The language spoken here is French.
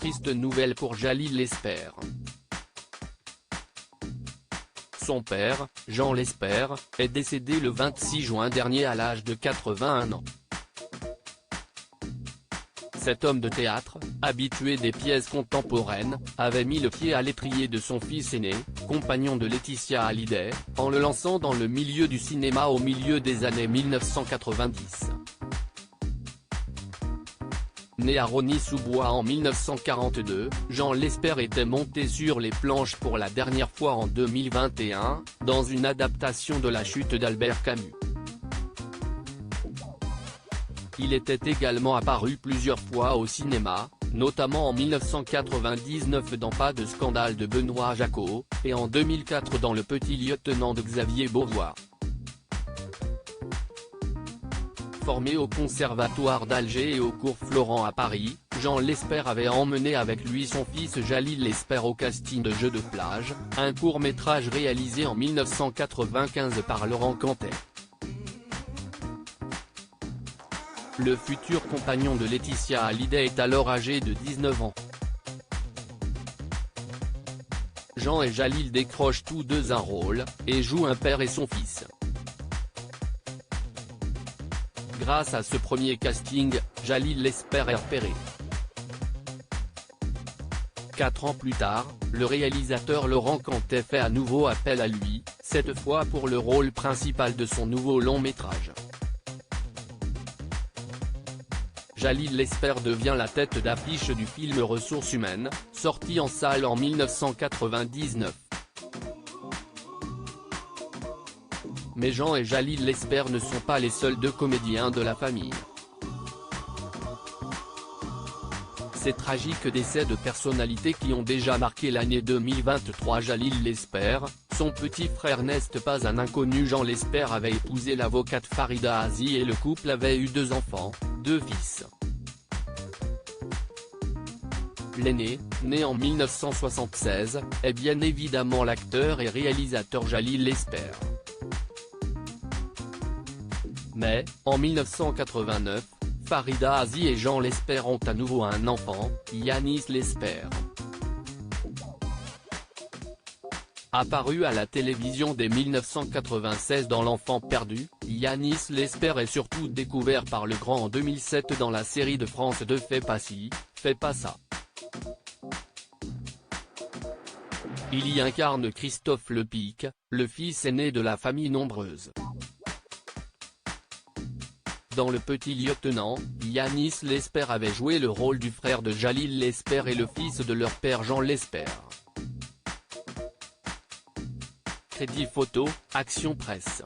triste nouvelle pour Jalil Lesper. Son père, Jean Lesper, est décédé le 26 juin dernier à l'âge de 81 ans. Cet homme de théâtre, habitué des pièces contemporaines, avait mis le pied à l'étrier de son fils aîné, compagnon de Laetitia Hallyday, en le lançant dans le milieu du cinéma au milieu des années 1990. Né à Rosny-sous-Bois en 1942, Jean Lesper était monté sur les planches pour la dernière fois en 2021, dans une adaptation de La Chute d'Albert Camus. Il était également apparu plusieurs fois au cinéma, notamment en 1999 dans Pas de scandale de Benoît Jacot, et en 2004 dans Le Petit lieutenant de Xavier Beauvois. Formé au Conservatoire d'Alger et au Cours Florent à Paris, Jean Lesper avait emmené avec lui son fils Jalil Lesper au casting de Jeux de plage, un court-métrage réalisé en 1995 par Laurent Cantet. Le futur compagnon de Laetitia Hallyday est alors âgé de 19 ans. Jean et Jalil décrochent tous deux un rôle, et jouent un père et son fils. Grâce à ce premier casting, Jalil Lesper est repéré. 4 ans plus tard, le réalisateur Laurent Cantet fait à nouveau appel à lui, cette fois pour le rôle principal de son nouveau long-métrage. Jalil Lesper devient la tête d'affiche du film Ressources humaines, sorti en salle en 1999. Mais Jean et Jalil Lesper ne sont pas les seuls deux comédiens de la famille. Ces tragiques décès de personnalités qui ont déjà marqué l'année 2023. Jalil Lesper, son petit frère n'est pas un inconnu. Jean Lesper avait épousé l'avocate Farida Azy et le couple avait eu 2 enfants, 2 fils. L'aîné, né en 1976, est bien évidemment l'acteur et réalisateur Jalil Lesper. Mais, en 1989, Farida Azy et Jean Lesper ont à nouveau un enfant, Yanis Lesper. Apparu à la télévision dès 1996 dans L'Enfant perdu, Yanis Lesper est surtout découvert par le grand en 2007 dans la série de France 2 Fais pas ci, fais pas ça. Il y incarne Christophe Lepic, le fils aîné de la famille nombreuse. Dans Le Petit lieutenant, Yanis Lesper avait joué le rôle du frère de Jalil Lesper et le fils de leur père Jean Lesper. Crédit photo, Action Presse.